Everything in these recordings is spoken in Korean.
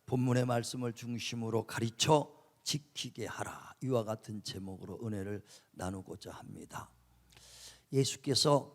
본문의 말씀을 중심으로 가르쳐 지키게 하라, 이와 같은 제목으로 은혜를 나누고자 합니다. 예수께서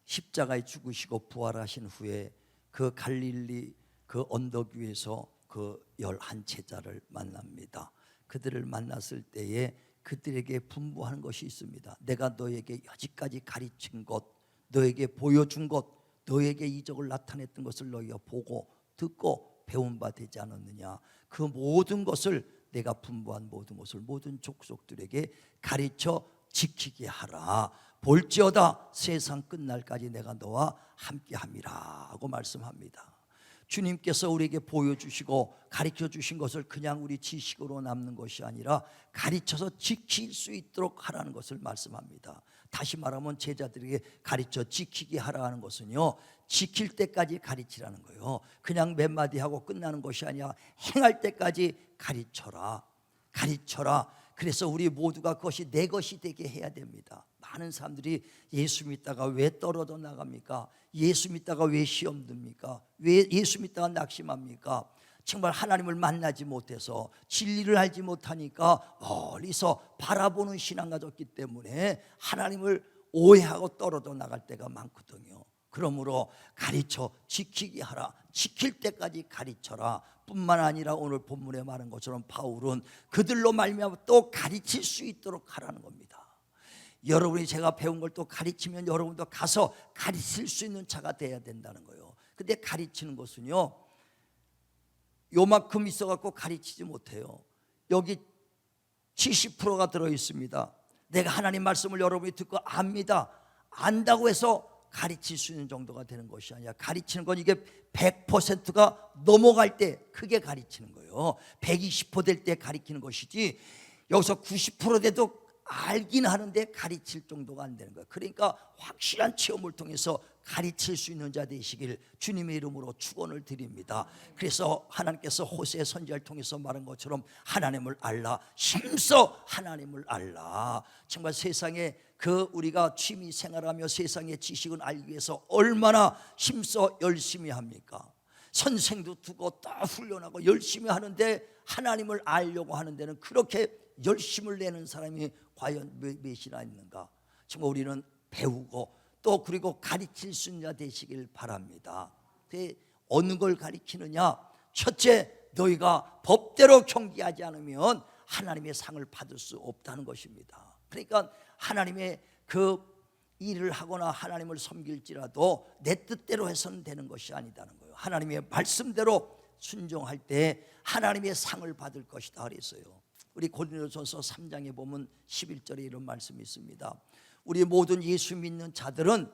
십자가에 죽으시고 부활하신 후에 그 갈릴리 그 언덕 위에서 그 11 제자를 만납니다. 그들을 만났을 때에 그들에게 분부하는 것이 있습니다. 내가 너에게 여지까지 가르친 것, 너에게 보여준 것, 너에게 이적을 나타냈던 것을 너희가 보고 듣고 배운 바 되지 않았느냐. 그 모든 것을 내가 분부한 모든 것을 모든 족속들에게 가르쳐 지키게 하라. 볼지어다 세상 끝날까지 내가 너와 함께함이라 하고 말씀합니다. 주님께서 우리에게 보여주시고 가르쳐 주신 것을 그냥 우리 지식으로 남는 것이 아니라 가르쳐서 지킬 수 있도록 하라는 것을 말씀합니다. 다시 말하면 제자들에게 가르쳐 지키게 하라는 것은요, 지킬 때까지 가르치라는 거예요. 그냥 몇 마디 하고 끝나는 것이 아니라 행할 때까지 가르쳐라. 그래서 우리 모두가 그것이 내 것이 되게 해야 됩니다. 많은 사람들이 예수 믿다가 왜 떨어져 나갑니까? 예수 믿다가 왜 시험 듭니까? 왜 예수 믿다가 낙심합니까? 정말 하나님을 만나지 못해서 진리를 알지 못하니까 멀리서 바라보는 신앙 가졌기 때문에 하나님을 오해하고 떨어져 나갈 때가 많거든요. 그러므로 가르쳐 지키게 하라. 지킬 때까지 가르쳐라. 뿐만 아니라 오늘 본문에 말한 것처럼 바울은 그들로 말미암아 또 가르칠 수 있도록 하라는 겁니다. 여러분이 제가 배운 걸 또 가르치면 여러분도 가서 가르칠 수 있는 자가 돼야 된다는 거예요. 근데 가르치는 것은요, 요만큼 있어갖고 가르치지 못해요. 여기 70%가 들어있습니다. 내가 하나님 말씀을 여러분이 듣고 압니다. 안다고 해서 가르칠 수 있는 정도가 되는 것이 아니라 가르치는 건 이게 100%가 넘어갈 때 그게 가르치는 거예요. 120% 될 때 가르치는 것이지 여기서 90% 돼도 알긴 하는데 가르칠 정도가 안 되는 거예요. 그러니까 확실한 체험을 통해서 가르칠 수 있는 자 되시길 주님의 이름으로 축원을 드립니다. 그래서 하나님께서 호세 선지자를 통해서 말한 것처럼 하나님을 알라, 힘써 하나님을 알라. 정말 세상에 우리가 취미 생활하며 세상의 지식을 알기 위해서 얼마나 힘써 열심히 합니까? 선생도 두고 또 훈련하고 열심히 하는데 하나님을 알려고 하는 데는 그렇게 열심을 내는 사람이 과연 몇이나 있는가? 정말 우리는 배우고 또 그리고 가르칠 수 있는 자 되시길 바랍니다. 어느 걸 가르치느냐? 첫째, 너희가 법대로 경계하지 않으면 하나님의 상을 받을 수 없다는 것입니다. 그러니까 하나님의 그 일을 하거나 하나님을 섬길지라도 내 뜻대로 해서는 되는 것이 아니다는 거예요. 하나님의 말씀대로 순종할 때 하나님의 상을 받을 것이다 그랬어요. 우리 고린도전서 3장에 보면 11절에 이런 말씀이 있습니다. 우리 모든 예수 믿는 자들은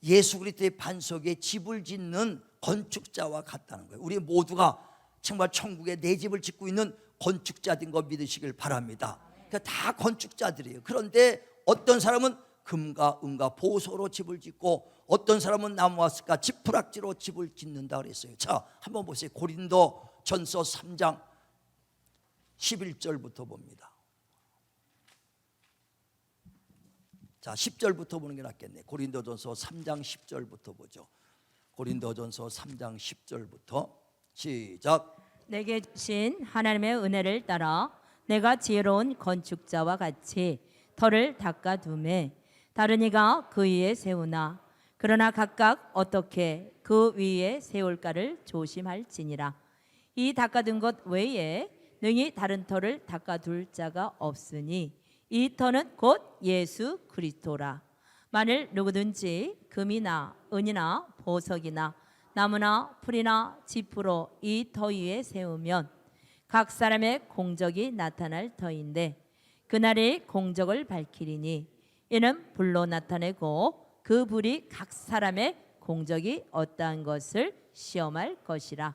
예수 그리스도의 반석에 집을 짓는 건축자와 같다는 거예요. 우리 모두가 정말 천국에 내 집을 짓고 있는 건축자인 거 믿으시길 바랍니다. 그러니까 다 건축자들이에요. 그런데 어떤 사람은 금과 은과 보소로 집을 짓고 어떤 사람은 나무와 숯과 지푸락지로 집을 짓는다 그랬어요. 자, 한번 보세요. 고린도전서 3장 11절부터 봅니다. 자, 10절부터 보는 게 낫겠네. 고린도전서 3장 10절부터 보죠. 고린도전서 3장 10절부터 시작. 내게 주신 하나님의 은혜를 따라 내가 지혜로운 건축자와 같이 터를 닦아두매 다른 이가 그 위에 세우나 그러나 각각 어떻게 그 위에 세울까를 조심할지니라. 이 닦아둔 것 외에 능히 다른 터를 닦아둘 자가 없으니 이 터는 곧 예수 그리스도라. 만일 누구든지 금이나 은이나 보석이나 나무나 풀이나 지푸로 이 터 위에 세우면 각 사람의 공적이 나타날 터인데 그날의 공적을 밝히리니 이는 불로 나타내고 그 불이 각 사람의 공적이 어떠한 것을 시험할 것이라.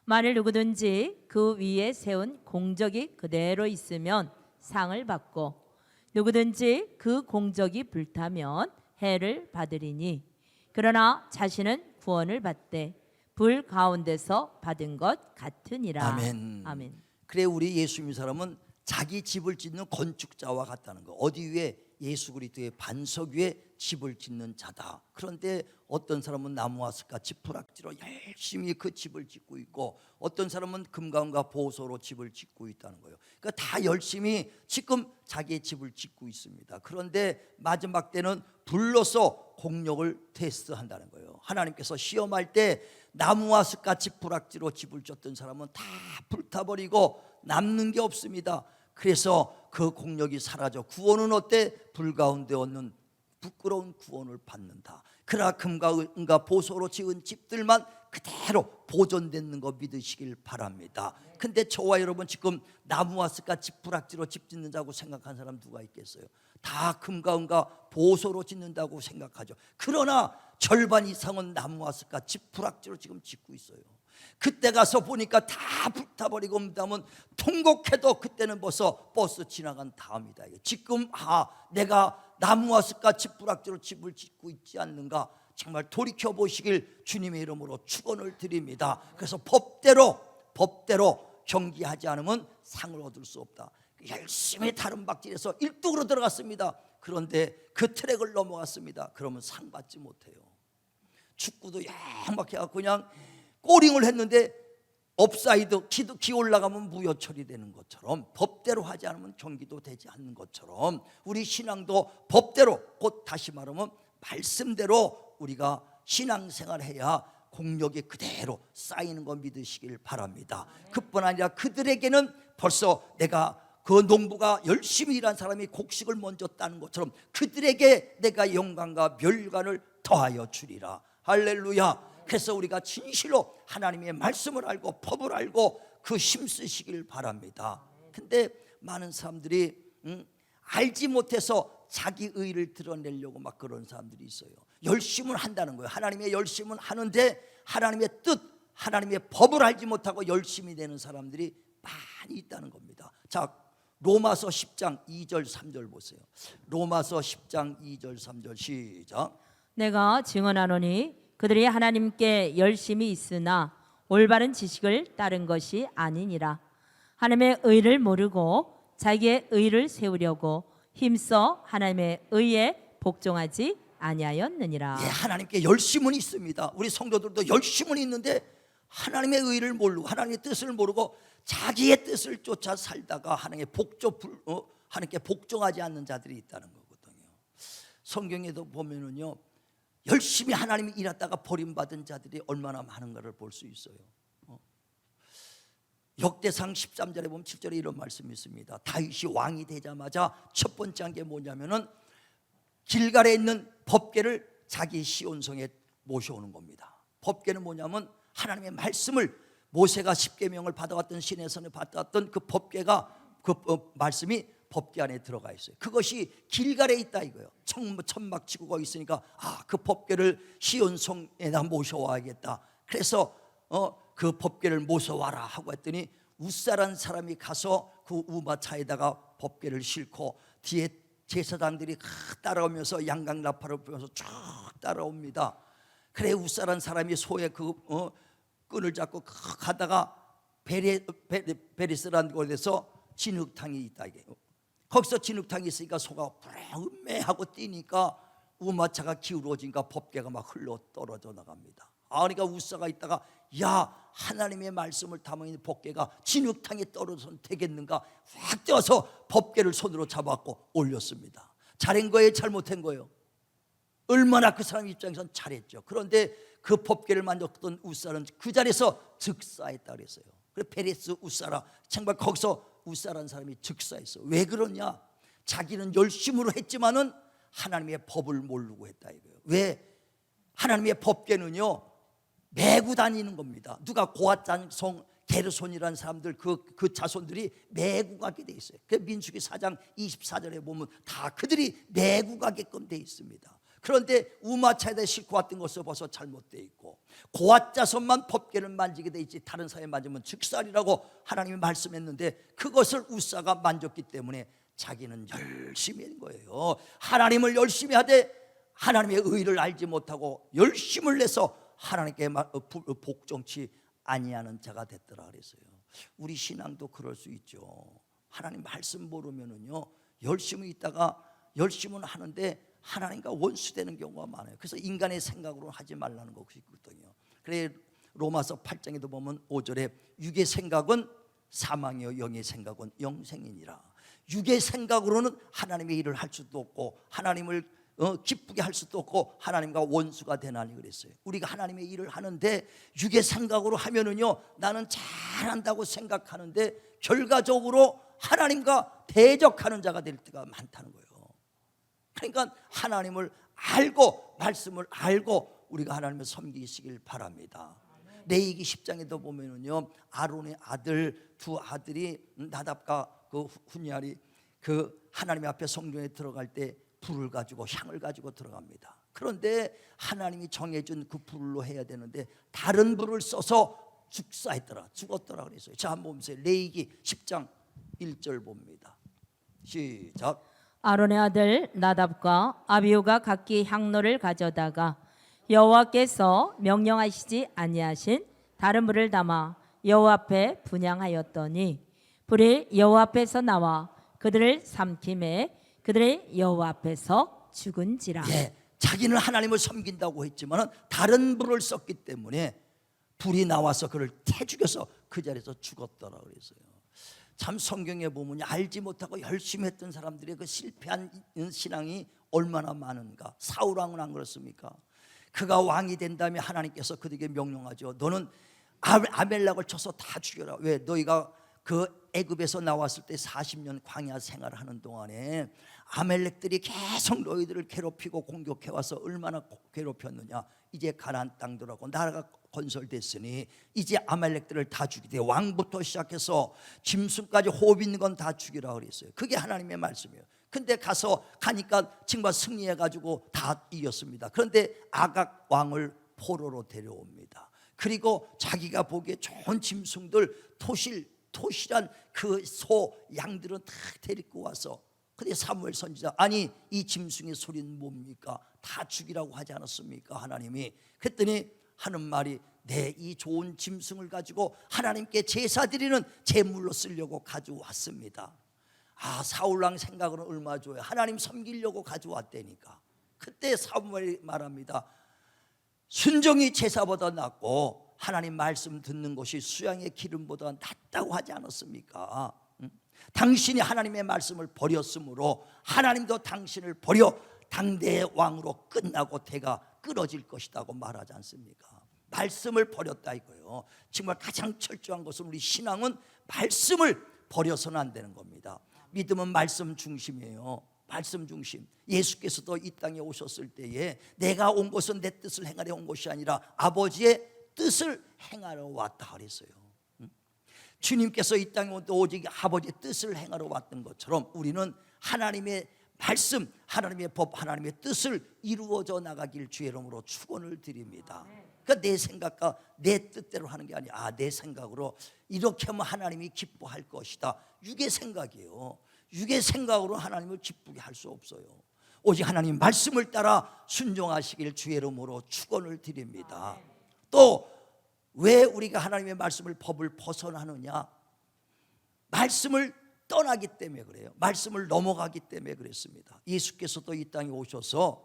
만일 누구든지 그 위에 세운 공적이 그대로 있으면 상을 받고 누구든지 그 공적이 불타면 해를 받으리니 그러나 자신은 구원을 받되 불 가운데서 받은 것 같으니라. 아멘. 아멘. 그래, 우리 예수 믿는 사람은 자기 집을 짓는 건축자와 같다는 거. 어디 위에? 예수 그리스도의 반석 위에 집을 짓는 자다. 그런데 어떤 사람은 나무와 숲같이 부락지로 열심히 그 집을 짓고 있고, 어떤 사람은 금과 은과 보소로 집을 짓고 있다는 거예요. 그러니까 다 열심히 지금 자기의 집을 짓고 있습니다. 그런데 마지막 때는 불로서 공력을 테스트한다는 거예요. 하나님께서 시험할 때 나무와 숲같이 부락지로 집을 졌던 사람은 다 불타버리고 남는 게 없습니다. 그래서 그 공력이 사라져 구원은 어때? 불 가운데 얻는 부끄러운 구원을 받는다. 그러나 금과 은과 보소로 지은 집들만 그대로 보존되는 거 믿으시길 바랍니다. 근데 저와 여러분 지금 나무와 숲같이 부락지로 집 짓는다고 생각한 사람 누가 있겠어요? 다 금과 은과 보소로 짓는다고 생각하죠. 그러나 절반 이상은 나무와 숲같이 부락지로 지금 짓고 있어요. 그때 가서 보니까 다 불타버리고 다음은 통곡해도 그때는 벌써 버스 지나간 다음이다. 지금 내가 나무와 숲같이 부락지로 집을 짓고 있지 않는가, 정말 돌이켜 보시길 주님의 이름으로 축원을 드립니다. 그래서 법대로 경기하지 않으면 상을 얻을 수 없다. 열심히 다른 박질에서 1등으로 들어갔습니다. 그런데 그 트랙을 넘어갔습니다. 그러면 상 받지 못해요. 축구도 양막해갖고 그냥 꼬링을 했는데 업사이드 기 올라가면 무효 처리되는 것처럼, 법대로 하지 않으면 경기도 되지 않는 것처럼, 우리 신앙도 법대로, 곧 다시 말하면 말씀대로 우리가 신앙생활해야 공력이 그대로 쌓이는 거 믿으시길 바랍니다. 그뿐 아니라 그들에게는 벌써 내가 그 농부가 열심히 일한 사람이 곡식을 먼저 따는 것처럼 그들에게 내가 영광과 멸관을 더하여 주리라. 할렐루야. 그래서 우리가 진실로 하나님의 말씀을 알고 법을 알고 그 힘쓰시길 바랍니다. 근데 많은 사람들이 알지 못해서 자기 의를 드러내려고 막 그런 사람들이 있어요. 열심을 한다는 거예요. 하나님의 열심은 하는데 하나님의 뜻, 하나님의 법을 알지 못하고 열심히 되는 사람들이 많이 있다는 겁니다. 자, 로마서 10장 2절 3절 보세요. 로마서 10장 2절 3절 시작. 내가 증언하노니 그들이 하나님께 열심히 있으나 올바른 지식을 따른 것이 아니니라. 하나님의 의를 모르고 자기의 의를 세우려고 힘써 하나님의 의에 복종하지 아니하였느니라. 예, 하나님께 열심은 있습니다. 우리 성도들도 열심은 있는데 하나님의 의를 모르고 하나님의 뜻을 모르고 자기의 뜻을 쫓아 살다가 하나님께 복종하지 않는 자들이 있다는 거거든요. 성경에도 보면은요, 열심히 하나님이 일하다가 버림받은 자들이 얼마나 많은가를 볼 수 있어요. 역대상 13절에 보면 7절에 이런 말씀이 있습니다. 다윗이 왕이 되자마자 첫 번째 한 게 뭐냐면은 길갈에 있는 법궤를 자기 시온성에 모셔오는 겁니다. 법궤는 뭐냐면 하나님의 말씀을, 모세가 십계명을 받아왔던 시내산을 받아왔던 그 법궤가, 그 말씀이 법궤 안에 들어가 있어요. 그것이 길갈에 있다 이거예요. 천막 치고 거기 있으니까 그 법궤를 시온성에다 모셔와야겠다. 그래서 그 법궤를 모셔와라 하고 했더니 웃사란 사람이 가서 그 우마차에다가 법궤를 싣고 뒤에 제사장들이 따라오면서 양강나팔을 불면서 쭉 따라옵니다. 그래 웃사란 사람이 소의 그 끈을 잡고 가다가 베리스라는 곳에서 진흙탕이 있다 이게. 거기서 진흙탕이 있으니까 소가 음매하고 뛰니까 우마차가 기울어지니까 법궤가 막 흘러 떨어져 나갑니다. 그러니까 우사가 있다가 하나님의 말씀을 담아 있는 법궤가 진흙탕에 떨어져선 되겠는가 확 뛰어서 법궤를 손으로 잡았고 올렸습니다. 잘한 거예요, 잘못한 거예요? 얼마나 그 사람 입장에서는 잘했죠. 그런데 그 법궤를 만졌던 우사는 그 자리에서 즉사했다 그랬어요. 그래서 페레스 우사라, 정말 거기서 우사라는 사람이 즉사했어. 왜 그러냐? 자기는 열심으로 했지만은 하나님의 법을 모르고 했다 이거예요. 왜? 하나님의 법궤는요 메고 다니는 겁니다. 누가 고앗장성 게르손이라는 사람들 그 자손들이 메고 가게 돼 있어요. 그 민수기 4장 24절에 보면 다 그들이 메고 가게끔 돼 있습니다. 그런데 우마차에다 싣고 왔던 것을 벌써 잘못되어 있고 고앗 자손만 법궤를 만지게 돼 있지 다른 사람이 만지면 즉살이라고 하나님이 말씀했는데 그것을 우사가 만졌기 때문에 자기는 열심히 한 거예요. 하나님을 열심히 하되 하나님의 의를 알지 못하고 열심을 내서 하나님께 복종치 아니하는 자가 됐더라 그랬어요. 우리 신앙도 그럴 수 있죠. 하나님 말씀 모르면은요 열심히 있다가 열심은 하는데 하나님과 원수되는 경우가 많아요. 그래서 인간의 생각으로 하지 말라는 것이 있거든요. 그래 로마서 8장에도 보면 5절에 육의 생각은 사망이요 영의 생각은 영생이니라. 육의 생각으로는 하나님의 일을 할 수도 없고 하나님을 기쁘게 할 수도 없고 하나님과 원수가 되나니 그랬어요. 우리가 하나님의 일을 하는데 육의 생각으로 하면은요, 나는 잘한다고 생각하는데 결과적으로 하나님과 대적하는 자가 될 때가 많다는 거예요. 그러니까 하나님을 알고 말씀을 알고 우리가 하나님을 섬기시길 바랍니다. 레위기 10장에도 보면은요, 아론의 아들 두 아들이 나답과 그 훈이알이 그 하나님 앞에 성전에 들어갈 때 불을 가지고 향을 가지고 들어갑니다. 그런데 하나님이 정해준 그 불로 해야 되는데 다른 불을 써서 죽었더라 그랬어요. 자, 한번 보세요. 레위기 10장 1절 봅니다. 시작. 아론의 아들 나답과 아비후가 각기 향로를 가져다가 여호와께서 명령하시지 아니하신 다른 불을 담아 여호와 앞에 분향하였더니 불이 여호와 앞에서 나와 그들을 삼킴에 그들의 여호와 앞에서 죽은지라. 예, 자기는 하나님을 섬긴다고 했지만 다른 불을 썼기 때문에 불이 나와서 그를 태죽여서 그 자리에서 죽었더라 그랬어요. 참 성경에 보면 알지 못하고 열심히 했던 사람들의 그 실패한 신앙이 얼마나 많은가. 사울 왕은 안 그렇습니까? 그가 왕이 된 다음에 하나님께서 그들에게 명령하죠. 너는 아멜렉을 쳐서 다 죽여라. 왜? 너희가 그 애굽에서 나왔을 때 40년 광야 생활을 하는 동안에 아멜렉들이 계속 너희들을 괴롭히고 공격해 와서 얼마나 괴롭혔느냐. 이제 가나안 땅 들어가고 나라가 건설됐으니 이제 아멜렉들을 다 죽이되 왕부터 시작해서 짐승까지 호흡 있는 건 다 죽이라 그랬어요. 그게 하나님의 말씀이에요. 근데 가니까 정말 승리해가지고 다 이겼습니다. 그런데 아각 왕을 포로로 데려옵니다. 그리고 자기가 보기에 좋은 짐승들 토실한 그 소 양들은 다 데리고 와서, 근데 사무엘 선지자, 아니 이 짐승의 소리는 뭡니까? 다 죽이라고 하지 않았습니까 하나님이? 그랬더니 하는 말이, 내 이 좋은 짐승을 가지고 하나님께 제사 드리는 제물로 쓰려고 가져왔습니다. 아, 사울왕 생각은 얼마 좋아요. 하나님 섬기려고 가져왔다니까. 그때 사무엘이 말합니다. 순종이 제사보다 낫고 하나님 말씀 듣는 것이 수양의 기름보다 낫다고 하지 않았습니까? 당신이 하나님의 말씀을 버렸으므로 하나님도 당신을 버려 당대의 왕으로 끝나고 대가 끊어질 것이라고 말하지 않습니까? 말씀을 버렸다 이거예요. 정말 가장 철저한 것은 우리 신앙은 말씀을 버려서는 안 되는 겁니다. 믿음은 말씀 중심이에요. 말씀 중심. 예수께서도 이 땅에 오셨을 때에 내가 온 것은 내 뜻을 행하려 온 것이 아니라 아버지의 뜻을 행하러 왔다 그랬어요. 주님께서 이 땅에 온 때 오직 아버지의 뜻을 행하러 왔던 것처럼 우리는 하나님의 말씀, 하나님의 법, 하나님의 뜻을 이루어져 나가길 주의 이름으로 축원을 드립니다. 그러니까 내 생각과 내 뜻대로 하는 게 아니라 내 생각으로 이렇게 하면 하나님이 기뻐할 것이다. 육의 생각이에요. 육의 생각으로 하나님을 기쁘게 할 수 없어요. 오직 하나님 말씀을 따라 순종하시길 주의 이름으로 축원을 드립니다. 또 왜 우리가 하나님의 말씀을 법을 벗어나느냐? 말씀을 떠나기 때문에 그래요. 말씀을 넘어가기 때문에 그랬습니다. 예수께서도 이 땅에 오셔서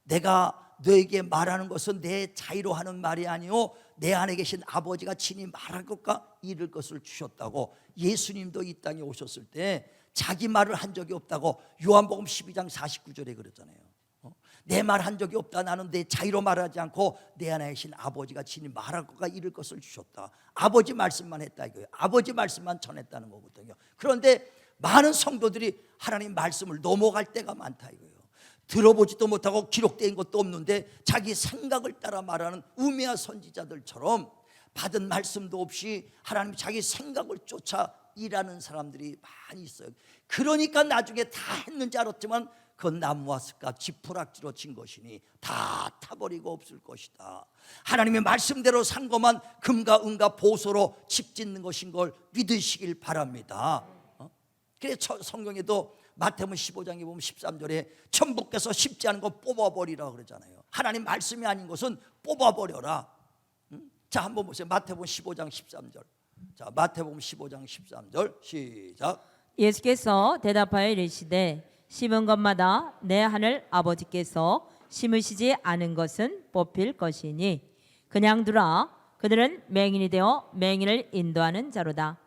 내가 너에게 말하는 것은 내 자의로 하는 말이 아니오 내 안에 계신 아버지가 친히 말할 것과 이룰 것을 주셨다고. 예수님도 이 땅에 오셨을 때 자기 말을 한 적이 없다고 요한복음 12장 49절에 그랬잖아요. 내 말 한 적이 없다. 나는 내 자의로 말하지 않고 내 안에 계신 아버지가 친히 말할 것과 이룰 것을 주셨다. 아버지 말씀만 했다 이거예요. 아버지 말씀만 전했다는 거거든요. 그런데 많은 성도들이 하나님 말씀을 넘어갈 때가 많다 이거예요. 들어보지도 못하고 기록된 것도 없는데 자기 생각을 따라 말하는 우매한 선지자들처럼 받은 말씀도 없이 하나님 자기 생각을 쫓아 일하는 사람들이 많이 있어요. 그러니까 나중에 다 했는지 알았지만 그건 나무와 습과 지푸락지로 진 것이니 다 타버리고 없을 것이다. 하나님의 말씀대로 산 것만 금과 은과 보소로 집 짓는 것인 걸 믿으시길 바랍니다. 그래서 성경에도 마태복음 15장에 보면 13절에 천부께서 쉽지 않은 거 뽑아버리라 그러잖아요. 하나님 말씀이 아닌 것은 뽑아버려라. 자, 한번 보세요. 마태복음 15장 13절. 자, 마태복음 15장 13절 시작. 예수께서 대답하여 이르시되 심은 것마다 내 하늘 아버지께서 심으시지 않은 것은 뽑힐 것이니 그냥 두라. 그들은 맹인이 되어 맹인을 인도하는 자로다.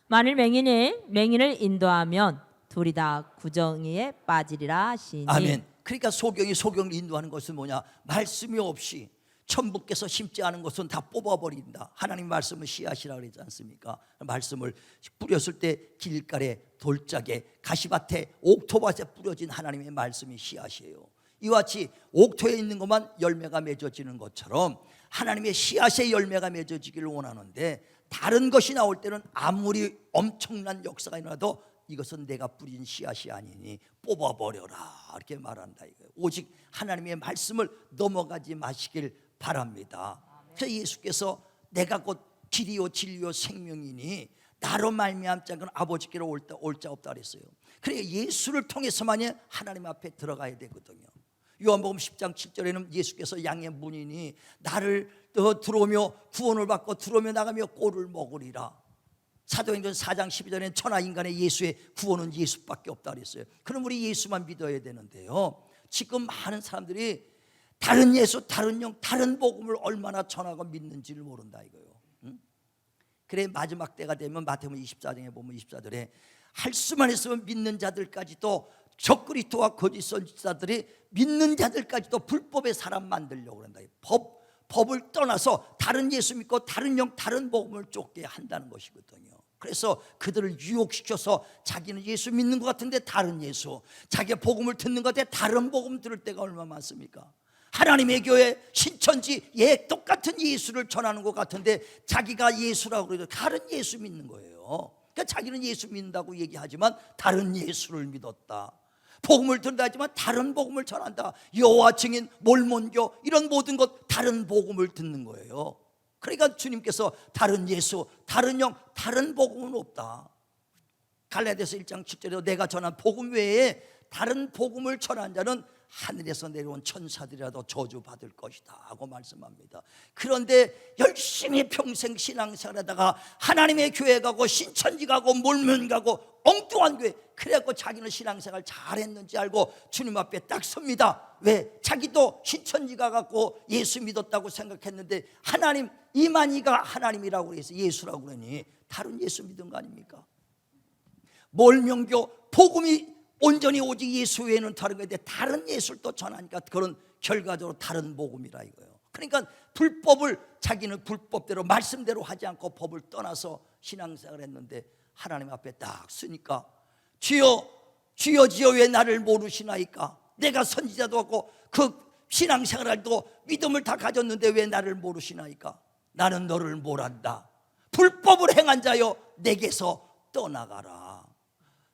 만일 맹인이 맹인을 인도하면 둘이 다 구덩이에 빠지리라 하시니. 아멘. 그러니까 소경을 인도하는 것은 뭐냐? 말씀이 없이 천부께서 심지 않은 것은 다 뽑아버린다. 하나님 말씀은 씨앗이라 그러지 않습니까? 말씀을 뿌렸을 때 길가에 돌짝에 가시밭에 옥토밭에 뿌려진 하나님의 말씀이 씨앗이에요. 이와 같이 옥토에 있는 것만 열매가 맺어지는 것처럼 하나님의 씨앗의 열매가 맺어지기를 원하는데, 다른 것이 나올 때는 아무리 엄청난 역사가 일어나도 이것은 내가 뿌린 씨앗이 아니니 뽑아버려라, 이렇게 말한다 이거예요. 오직 하나님의 말씀을 넘어가지 마시길 바랍니다. 그래서 예수께서 내가 곧 길이요 진리요 생명이니 나로 말미암지 않고는 아버지께로 올 자 없다 그랬어요. 그러니까 예수를 통해서만이 하나님 앞에 들어가야 되거든요. 요한복음 10장 7절에는 예수께서 양의 문이니 나를 들어오며 구원을 받고 들어오며 나가며 꼴을 먹으리라. 사도행전 4장 12절에는 천하 인간의 예수의 구원은 예수밖에 없다 그랬어요. 그럼 우리 예수만 믿어야 되는데요, 지금 많은 사람들이 다른 예수, 다른 영, 다른 복음을 얼마나 전하고 믿는지를 모른다 이거예요. 그래 마지막 때가 되면 마태복음 24장에 보면 24절에 할 수만 있으면 믿는 자들까지도 적그리스도와 거짓 선지자들이 믿는 자들까지도 불법의 사람 만들려고 한다. 법을 떠나서 다른 예수 믿고 다른 영, 다른 복음을 쫓게 한다는 것이거든요. 그래서 그들을 유혹시켜서 자기는 예수 믿는 것 같은데 다른 예수, 자기가 복음을 듣는 것 같은데 다른 복음 들을 때가 얼마나 많습니까? 하나님의 교회 신천지 똑같은 예수를 전하는 것 같은데 자기가 예수라고 그래도 다른 예수 믿는 거예요. 그러니까 자기는 예수 믿는다고 얘기하지만 다른 예수를 믿었다. 복음을 듣는다 하지만 다른 복음을 전한다. 여호와 증인, 몰몬교 이런 모든 것 다른 복음을 듣는 거예요. 그러니까 주님께서 다른 예수, 다른 영, 다른 복음은 없다. 갈라디아서 1장 7절에도 내가 전한 복음 외에 다른 복음을 전한 자는 하늘에서 내려온 천사들이라도 저주받을 것이다 하고 말씀합니다. 그런데 열심히 평생 신앙생활하다가 하나님의 교회 가고 신천지 가고 몰면 가고 엉뚱한 교회, 그래갖고 자기는 신앙생활 잘했는지 알고 주님 앞에 딱 섭니다. 왜? 자기도 신천지 가갖고 예수 믿었다고 생각했는데 하나님, 이만희가 하나님이라고 해서 예수라고 그러니 다른 예수 믿은 거 아닙니까? 몰명교 복음이 온전히 오직 예수 외에는 다른 건데 다른 예수를 또 전하니까 그런 결과적으로 다른 복음이라 이거예요. 그러니까 불법을 자기는 불법대로 말씀대로 하지 않고 법을 떠나서 신앙생활을 했는데 하나님 앞에 딱 쓰니까 주여 주여 주여 왜 나를 모르시나이까? 내가 선지자도 하고 그 신앙생활도 믿음을 다 가졌는데 왜 나를 모르시나이까? 나는 너를 모른다. 불법을 행한 자여 내게서 떠나가라.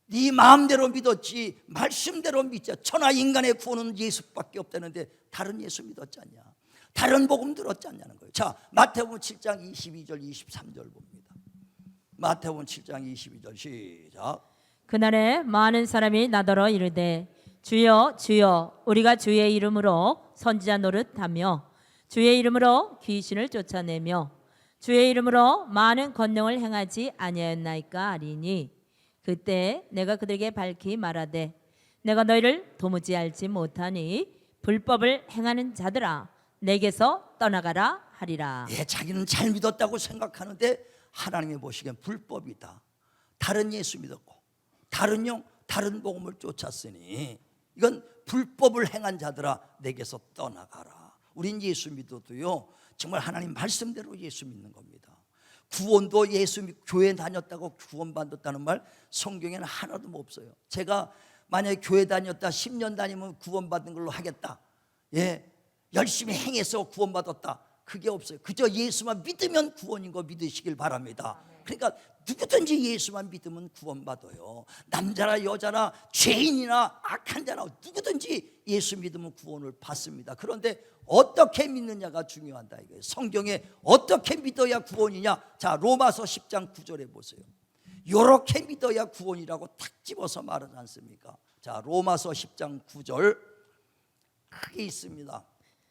네 마음대로 믿었지 말씀대로 믿자. 천하 인간의 구원은 예수밖에 없다는데 다른 예수 믿었지 않냐? 다른 복음 들었지 않냐는 거예요. 자, 마태복음 7장 22절 23절 봅니다. 마태복음 7장 22절 시작. 그날에 많은 사람이 나더러 이르되 주여 주여 우리가 주의 이름으로 선지자 노릇하며 주의 이름으로 귀신을 쫓아내며 주의 이름으로 많은 권능을 행하지 아니하였나이까 하리니 그때 내가 그들에게 밝히 말하되 내가 너희를 도무지 알지 못하니 불법을 행하는 자들아 내게서 떠나가라 하리라. 예, 자기는 잘 믿었다고 생각하는데 하나님이 보시기엔 불법이다. 다른 예수 믿었고 다른 영, 다른 복음을 쫓았으니 이건 불법을 행한 자들아 내게서 떠나가라. 우린 예수 믿어도요 정말 하나님 말씀대로 예수 믿는 겁니다. 구원도 예수 교회 다녔다고 구원받았다는 말 성경에는 하나도 없어요. 제가 만약에 교회 다녔다 10년 다니면 구원받는 걸로 하겠다, 예, 열심히 행해서 구원받았다, 그게 없어요. 그저 예수만 믿으면 구원인 거 믿으시길 바랍니다. 그러니까 누구든지 예수만 믿으면 구원받아요. 남자나 여자나 죄인이나 악한 자나 누구든지 예수 믿으면 구원을 받습니다. 그런데 어떻게 믿느냐가 중요하다 이거예요. 성경에 어떻게 믿어야 구원이냐? 자, 로마서 10장 9절에 보세요. 요렇게 믿어야 구원이라고 탁 집어서 말하지 않습니까? 자, 로마서 10장 9절 크게 있습니다.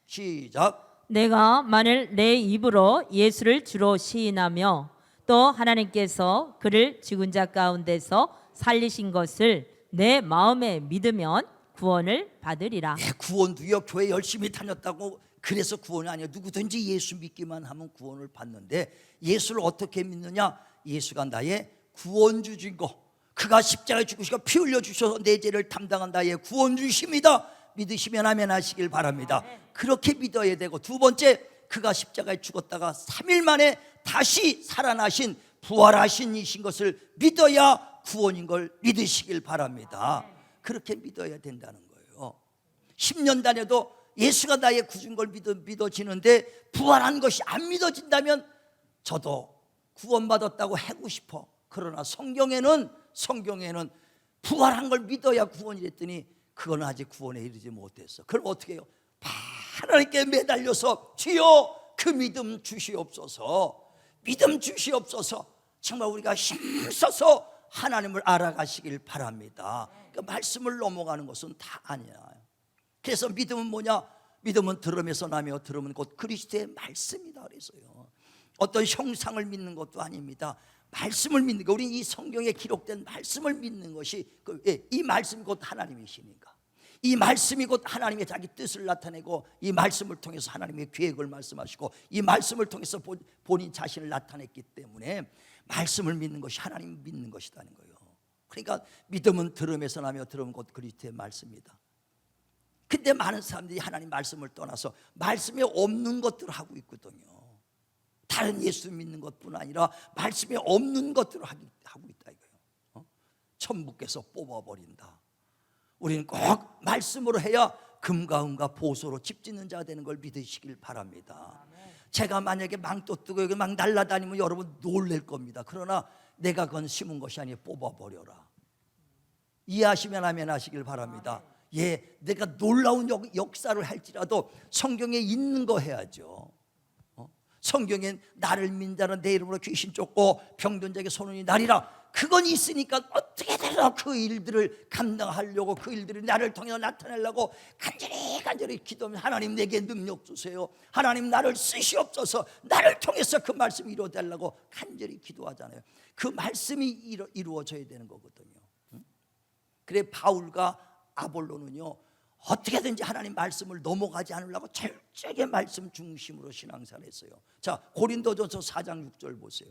시작. 내가 만일 내 입으로 예수를 주로 시인하며 또 하나님께서 그를 죽은 자 가운데서 살리신 것을 내 마음에 믿으면 구원을 받으리라. 내 구원도요, 교회 열심히 다녔다고 그래서 구원이 아니에요. 누구든지 예수 믿기만 하면 구원을 받는데, 예수를 어떻게 믿느냐? 예수가 나의 구원주 주고, 그가 십자가에 죽으시고 피 흘려 주셔서 내 죄를 담당한 나의 구원주십니다. 믿으시면 아멘 하시길 바랍니다. 그렇게 믿어야 되고, 두 번째, 그가 십자가에 죽었다가 3일 만에 다시 살아나신 부활하신 이신 것을 믿어야 구원인 걸 믿으시길 바랍니다. 그렇게 믿어야 된다는 거예요. 10년 다녀도 예수가 나의 구준 걸 믿어지는데 부활한 것이 안 믿어진다면 저도 구원받았다고 하고 싶어. 그러나 성경에는 부활한 걸 믿어야 구원이랬더니 그건 아직 구원에 이르지 못했어. 그럼 어떻게 해요? 하나님께 매달려서 주여 그 믿음 주시옵소서, 믿음 주시옵소서. 정말 우리가 힘써서 하나님을 알아가시길 바랍니다. 그 말씀을 넘어가는 것은 다 아니야. 그래서 믿음은 뭐냐? 믿음은 들음에서 나며 들음은 곧 그리스도의 말씀이다 그랬어요. 어떤 형상을 믿는 것도 아닙니다. 말씀을 믿는 거, 우리 이 성경에 기록된 말씀을 믿는 것이 이 말씀이 곧 하나님이시니까, 이 말씀이 곧 하나님의 자기 뜻을 나타내고, 이 말씀을 통해서 하나님의 계획을 말씀하시고, 이 말씀을 통해서 본인 자신을 나타냈기 때문에 말씀을 믿는 것이 하나님을 믿는 것이라는 거예요. 그러니까 믿음은 들음에서 나며 들음은 곧 그리스도의 말씀이다. 근데 많은 사람들이 하나님 말씀을 떠나서 말씀이 없는 것들을 하고 있거든요. 다른 예수 믿는 것뿐 아니라 말씀이 없는 것들을 하고 있다 이거예요. 천부께서 뽑아버린다. 우리는 꼭 말씀으로 해야 금과 은과 보소로 집 짓는 자가 되는 걸 믿으시길 바랍니다. 제가 만약에 망토 뜨고 여기 막 날아다니면 여러분 놀랄 겁니다. 그러나 내가 그건 심은 것이 아니에요. 뽑아버려라. 이해하시면 아멘 하시길 바랍니다. 예, 내가 놀라운 역사를 할지라도 성경에 있는 거 해야죠. 성경엔 나를 민자는 내 이름으로 귀신 쫓고 병든 자에게 손이 나리라. 그건 있으니까 어떻게든 그 일들을 감당하려고, 그 일들이 나를 통해서 나타내려고 간절히 기도하면 하나님 내게 능력 주세요, 하나님 나를 쓰시옵소서, 나를 통해서 그 말씀이 이루어지려고 간절히 기도하잖아요. 그 말씀이 이루어져야 되는 거거든요. 그래 바울과 아볼로는요, 어떻게든지 하나님 말씀을 넘어가지 않으려고 철저하게 말씀 중심으로 신앙생활을 했어요. 자, 고린도전서 4장 6절 보세요.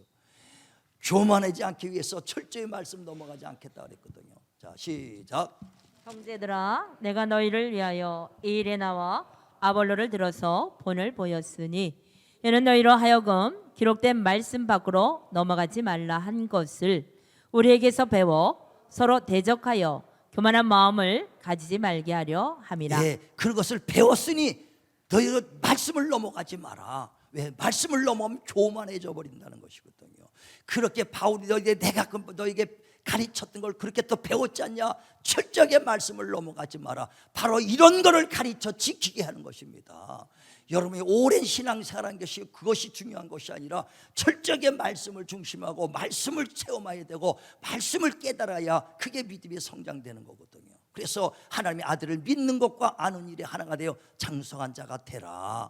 교만하지 않기 위해서 철저히 말씀 넘어가지 않겠다 그랬거든요. 자, 시작. 형제들아, 내가 너희를 위하여 이 일에 나와 아볼로를 들어서 본을 보였으니, 이는 너희로 하여금 기록된 말씀 밖으로 넘어가지 말라 한 것을 우리에게서 배워 서로 대적하여 교만한 마음을 가지지 말게 하려 함이라. 예, 그것을 배웠으니 너희가 말씀을 넘어가지 마라. 왜? 말씀을 넘어가면 교만해져 버린다는 것이거든요. 그렇게 바울이 내가 너에게 가르쳤던 걸 그렇게 또 배웠지 않냐? 철저하게 말씀을 넘어가지 마라. 바로 이런 거를 가르쳐 지키게 하는 것입니다. 여러분이 오랜 신앙생활한 것이 그것이 중요한 것이 아니라 철저하게 말씀을 중심하고 말씀을 체험해야 되고 말씀을 깨달아야 그게 믿음이 성장되는 거거든요. 그래서 하나님의 아들을 믿는 것과 아는 일이 하나가 되어 장성한 자가 되라.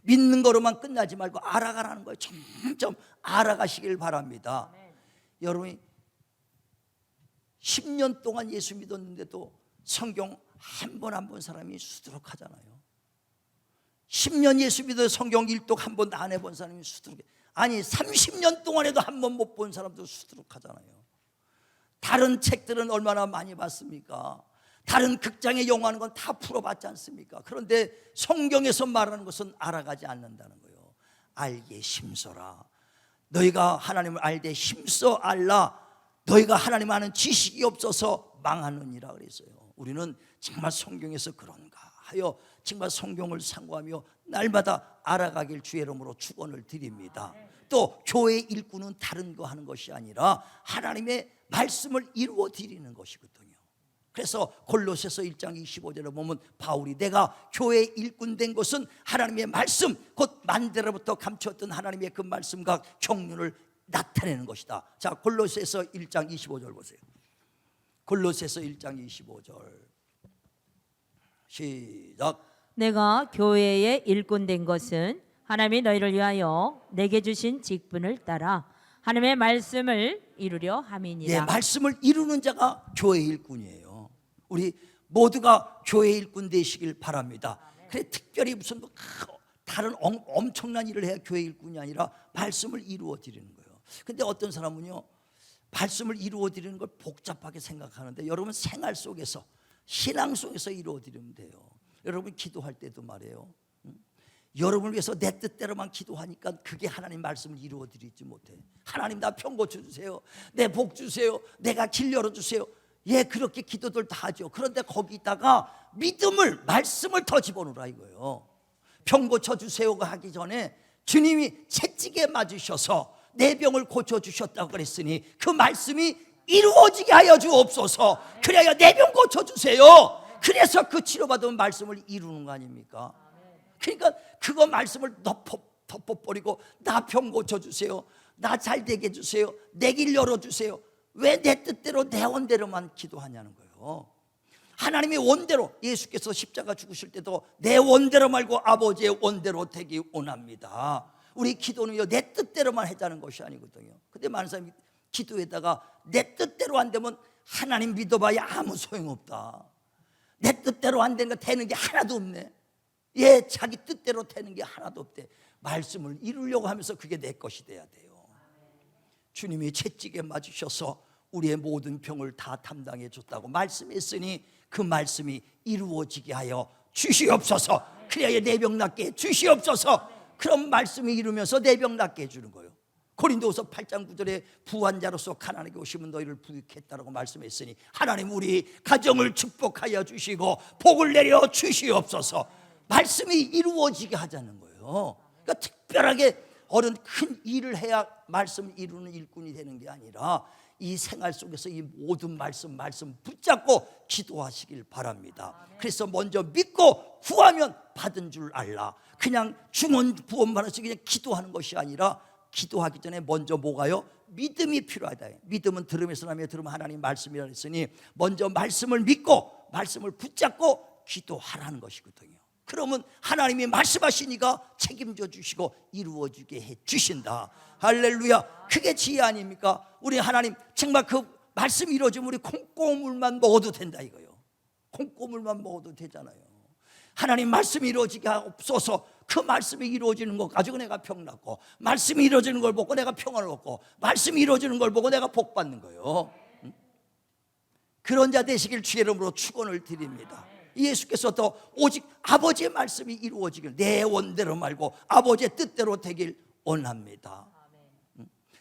믿는 거로만 끝나지 말고 알아가라는 거예요. 점점 알아가시길 바랍니다. 여러분이 10년 동안 예수 믿었는데도 성경 한 번 한 번 사람이 수두룩하잖아요. 10년 예수 믿어 성경 일독 한 번도 안 해본 사람이 수두룩해. 아니 30년 동안에도 한 번 못 본 사람도 수두룩하잖아요. 다른 책들은 얼마나 많이 봤습니까? 다른 극장에 영화하는 건 다 풀어봤지 않습니까? 그런데 성경에서 말하는 것은 알아가지 않는다는 거예요. 알게 힘써라. 너희가 하나님을 알되 힘써 알라. 너희가 하나님 아는 지식이 없어서 망하느니라 그랬어요. 우리는 정말 성경에서 그런가 하여 정말 성경을 상고하며 날마다 알아가길 주의 이름으로 축원을 드립니다. 또 교회 일꾼은 다른 거 하는 것이 아니라 하나님의 말씀을 이루어 드리는 것이거든요. 그래서 골로새서 1장 25절에 보면 바울이 내가 교회 일꾼 된 것은 하나님의 말씀, 곧 만대로부터 감추었던 하나님의 그 말씀과 경륜을 나타내는 것이다. 자, 골로새서 1장 25절 보세요. 골로새서 1장 25절 시작. 내가 교회의 일꾼 된 것은 하나님이 너희를 위하여 내게 주신 직분을 따라 하나님의 말씀을 이루려 예, 함이니라. 말씀을 이루는 자가 교회 일꾼이에요. 우리 모두가 교회 일꾼 되시길 바랍니다. 그래 특별히 무슨 뭐 다른 엄청난 일을 해야 교회 일꾼이 아니라 말씀을 이루어 드리는 거예요. 근데 어떤 사람은요, 말씀을 이루어 드리는 걸 복잡하게 생각하는데 여러분 생활 속에서, 신앙 속에서 이루어 드리면 돼요. 여러분 기도할 때도 말이에요, 여러분을 위해서 내 뜻대로만 기도하니까 그게 하나님 말씀을 이루어 드리지 못해. 하나님 나 병 고쳐주세요, 내 복 주세요, 내가 길 열어주세요. 예, 그렇게 기도들 다 하죠. 그런데 거기다가 믿음을, 말씀을 더 집어넣으라 이거예요. 병 고쳐주세요가 하기 전에 주님이 채찍에 맞으셔서 내 병을 고쳐주셨다고 그랬으니 그 말씀이 이루어지게 하여 주옵소서. 그래야 내 병 고쳐주세요. 그래서 그 치료받은 말씀을 이루는 거 아닙니까? 그러니까 그거 말씀을 덮어버리고 나 병 고쳐주세요, 나 잘 되게 해주세요, 내 길 열어주세요, 왜 내 뜻대로 내 원대로만 기도하냐는 거예요. 하나님의 원대로, 예수께서 십자가 죽으실 때도 내 원대로 말고 아버지의 원대로 되기 원합니다. 우리 기도는요 내 뜻대로만 하자는 것이 아니거든요. 근데 많은 사람이 기도에다가 내 뜻대로 안 되면 하나님 믿어봐야 아무 소용없다, 내 뜻대로 안 되는 거 되는 게 하나도 없네, 예, 자기 뜻대로 되는 게 하나도 없대. 말씀을 이루려고 하면서 그게 내 것이 돼야 돼요. 주님이 채찍에 맞으셔서 우리의 모든 병을 다 담당해 줬다고 말씀했으니 그 말씀이 이루어지게 하여 주시옵소서. 그래야 내 병 낫게 해 주시옵소서. 그럼 말씀이 이루면서 내 병 낫게 해주는 거예요. 고린도후서 8장 9절에 부한자로서 가난하게 오시면 너희를 부유케했다라고 말씀했으니 하나님 우리 가정을 축복하여 주시고 복을 내려 주시옵소서. 말씀이 이루어지게 하자는 거예요. 그러니까 특별하게 어른 큰 일을 해야 말씀을 이루는 일꾼이 되는 게 아니라 이 생활 속에서 이 모든 말씀 붙잡고 기도하시길 바랍니다. 그래서 먼저 믿고 구하면 받은 줄 알라. 그냥 중원 부원 받아서 그냥 기도하는 것이 아니라 기도하기 전에 먼저 뭐가요? 믿음이 필요하다. 믿음은 들음에서 나며 들으면 하나님 말씀이라 했으니 먼저 말씀을 믿고 말씀을 붙잡고 기도하라는 것이거든요. 그러면 하나님이 말씀하시니까 책임져 주시고 이루어지게 해 주신다. 할렐루야. 그게 지혜 아닙니까? 우리 하나님 정말 그 말씀이 이루어지면 우리 콩고물만 먹어도 된다 이거요. 콩고물만 먹어도 되잖아요. 하나님 말씀이 이루어지게 하옵소서. 그 말씀이 이루어지는 것 가지고 내가 평났고, 말씀이 이루어지는 걸 보고 내가 평안을 얻고, 말씀이 이루어지는 걸 보고 내가 복 받는 거예요. 그런 자 되시길 주의 이름으로 축원을 드립니다. 예수께서도 오직 아버지의 말씀이 이루어지길 내 원대로 말고 아버지의 뜻대로 되길 원합니다.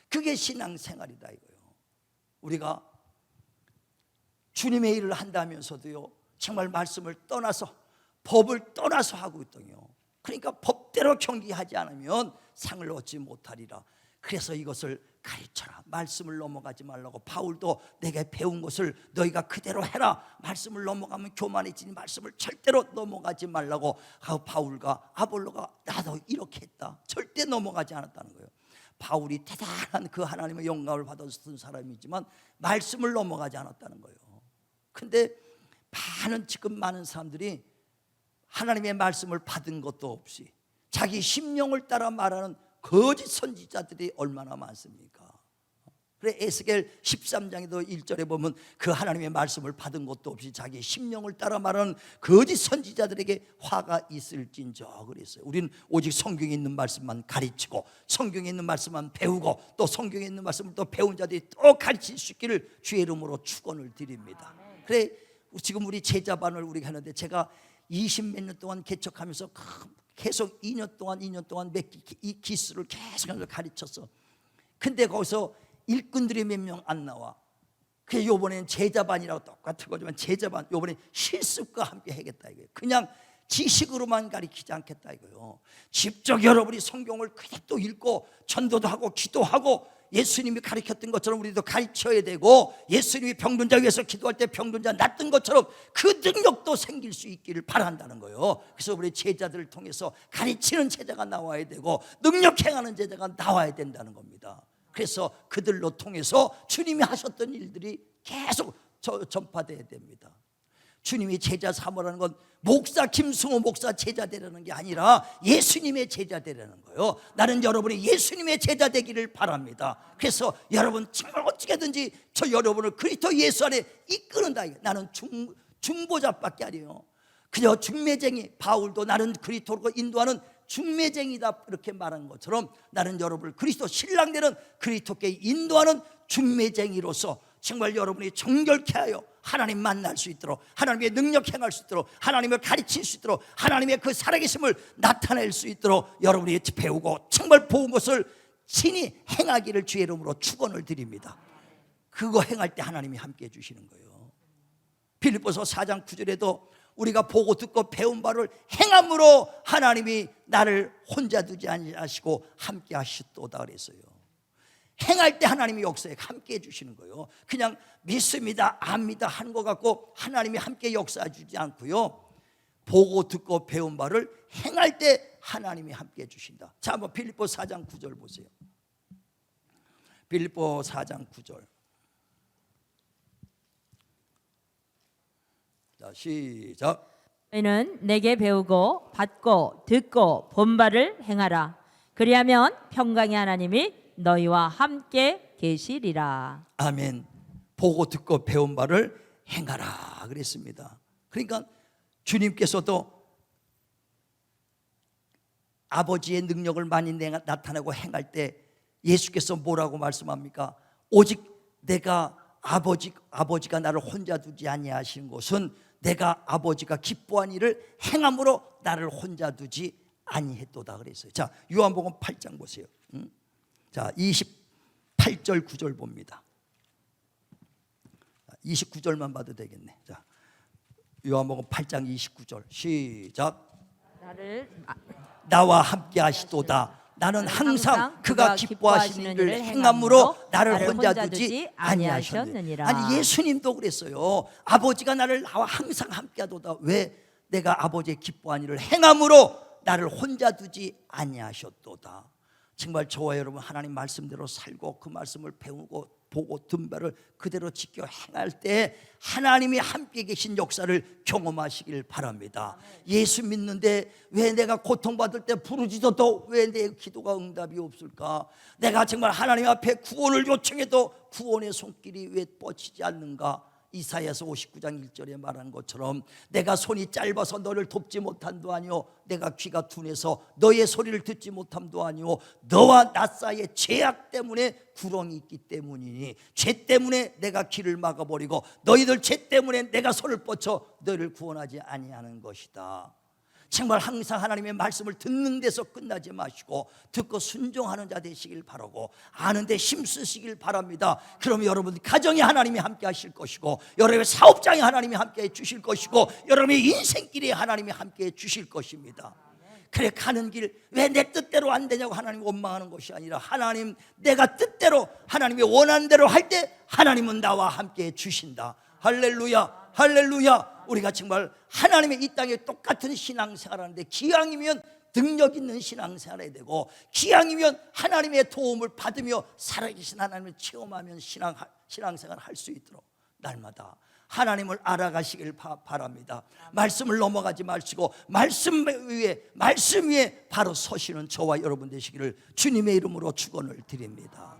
그게 신앙생활이다 이거예요. 우리가 주님의 일을 한다면서도요 정말 말씀을 떠나서 법을 떠나서 하고 있더군요. 그러니까 법대로 경기하지 않으면 상을 얻지 못하리라. 그래서 이것을 가르쳐라. 말씀을 넘어가지 말라고. 바울도 내가 배운 것을 너희가 그대로 해라. 말씀을 넘어가면 교만해지니 말씀을 절대로 넘어가지 말라고 하고, 바울과 아볼로가 나도 이렇게 했다. 절대 넘어가지 않았다는 거예요. 바울이 대단한 그 하나님의 영광을 받았던 사람이지만 말씀을 넘어가지 않았다는 거예요. 근데 지금 많은 사람들이 하나님의 말씀을 받은 것도 없이 자기 심령을 따라 말하는 거짓 선지자들이 얼마나 많습니까? 그래 에스겔 13장에도 1절에 보면 그 하나님의 말씀을 받은 것도 없이 자기 심령을 따라 말하는 거짓 선지자들에게 화가 있을진저 그랬어요. 우리는 오직 성경에 있는 말씀만 가르치고 성경에 있는 말씀만 배우고 또 성경에 있는 말씀을 또 배운 자들이 또 가르칠 수 있기를 주의 이름으로 축원을 드립니다. 그래 지금 우리 제자반을 우리가 하는데 제가 20몇 년 동안 개척하면서 계속 2년 동안 이 기수를 계속 가르쳤어. 근데 거기서 일꾼들이 몇 명 안 나와. 그래서 요번에는 제자반이라고 똑같은 거지만 제자반 요번에 실습과 함께 하겠다 이거예요. 그냥 지식으로만 가르치지 않겠다 이거예요. 직접 여러분이 성경을 그대로 읽고 전도도 하고 기도하고 예수님이 가르쳤던 것처럼 우리도 가르쳐야 되고, 예수님이 병든 자 위해서 기도할 때 병든 자 낫던 것처럼 그 능력도 생길 수 있기를 바란다는 거예요. 그래서 우리 제자들을 통해서 가르치는 제자가 나와야 되고 능력 행하는 제자가 나와야 된다는 겁니다. 그래서 그들로 통해서 주님이 하셨던 일들이 계속 전파돼야 됩니다. 주님이 제자 삼으라는 건 목사 김승호 목사 제자 되라는 게 아니라 예수님의 제자 되라는 거예요. 나는 여러분이 예수님의 제자 되기를 바랍니다. 그래서 여러분 정말 어떻게든지 저 여러분을 그리스도 예수 안에 이끄는다. 나는 중보자밖에 아니에요. 그저 중매쟁이. 바울도 나는 그리스도로 인도하는 중매쟁이다 이렇게 말한 것처럼 나는 여러분을 그리스도 신랑 되는 그리스도께 인도하는 중매쟁이로서 정말 여러분이 정결케 하여 하나님 만날 수 있도록, 하나님의 능력 행할 수 있도록, 하나님을 가르칠 수 있도록, 하나님의 그 살아계심을 나타낼 수 있도록 여러분이 배우고 정말 좋은 것을 친히 행하기를 주의 이름으로 축원을 드립니다. 그거 행할 때 하나님이 함께 해주시는 거예요. 빌립보서 4장 9절에도 우리가 보고 듣고 배운 바를 행함으로 하나님이 나를 혼자 두지 아니하시고 함께 하시도다 그랬어요. 행할 때 하나님이 역사에 함께 해주시는 거예요. 그냥 믿습니다, 압니다 하는 것 같고 하나님이 함께 역사해 주지 않고요, 보고 듣고 배운 바를 행할 때 하나님이 함께 해주신다. 자, 한번 빌립보 4장 9절 보세요. 빌립보 4장 9절. 자, 시작. 너희는 내게 배우고 받고 듣고 본 바를 행하라. 그리하면 평강의 하나님이 너희와 함께 계시리라. 아멘. 보고 듣고 배운 바를 행하라 그랬습니다. 그러니까 주님께서도 아버지의 능력을 많이 나타내고 행할 때 예수께서 뭐라고 말씀합니까? 오직 내가 아버지가 나를 혼자 두지 아니하시는 것은 내가 아버지가 기뻐한 일을 행함으로 나를 혼자 두지 아니했도다 그랬어요. 자, 요한복음 8장 보세요. 자, 28절 9절 봅니다. 29절만 봐도 되겠네. 자, 요한복음 8장 29절 시작. 나와 함께 하시도다. 나는 항상 그가 기뻐하시는 일을 행함으로 나를 혼자 두지 아니하셨느니라. 아니, 예수님도 그랬어요. 아버지가 나와 항상 함께 하도다. 왜? 내가 아버지의 기뻐하는 일을 행함으로 나를 혼자 두지 아니하셨도다. 정말 저와 여러분 하나님 말씀대로 살고 그 말씀을 배우고 보고 든 바를 그대로 지켜 행할 때 하나님이 함께 계신 역사를 경험하시길 바랍니다. 예수 믿는데 왜 내가 고통받을 때 부르짖어도 왜 내 기도가 응답이 없을까? 내가 정말 하나님 앞에 구원을 요청해도 구원의 손길이 왜 뻗치지 않는가? 이사야서 59장 1절에 말한 것처럼 내가 손이 짧아서 너를 돕지 못함도 아니오, 내가 귀가 둔해서 너의 소리를 듣지 못함도 아니오, 너와 나 사이에 죄악 때문에 구렁이 있기 때문이니 죄 때문에 내가 길을 막아버리고 너희들 죄 때문에 내가 손을 뻗쳐 너희를 구원하지 아니하는 것이다. 정말 항상 하나님의 말씀을 듣는 데서 끝나지 마시고 듣고 순종하는 자 되시길 바라고 아는데 힘쓰시길 바랍니다. 그러면 여러분 가정에 하나님이 함께 하실 것이고 여러분의 사업장에 하나님이 함께 해 주실 것이고 여러분의 인생길에 하나님이 함께 해 주실 것입니다. 그래, 가는 길 왜 내 뜻대로 안 되냐고 하나님 원망하는 것이 아니라 하나님 내가 뜻대로 하나님이 원하는 대로 할 때 하나님은 나와 함께 해 주신다. 할렐루야, 할렐루야. 우리가 정말 하나님의 이 땅에 똑같은 신앙생활하는데 기왕이면 능력 있는 신앙생활해야 되고 기왕이면 하나님의 도움을 받으며 살아계신 하나님을 체험하면 신앙생활을 할 수 있도록 날마다 하나님을 알아가시길 바랍니다. 말씀을 넘어가지 마시고 말씀 위에 바로 서시는 저와 여러분 되시기를 주님의 이름으로 축원을 드립니다.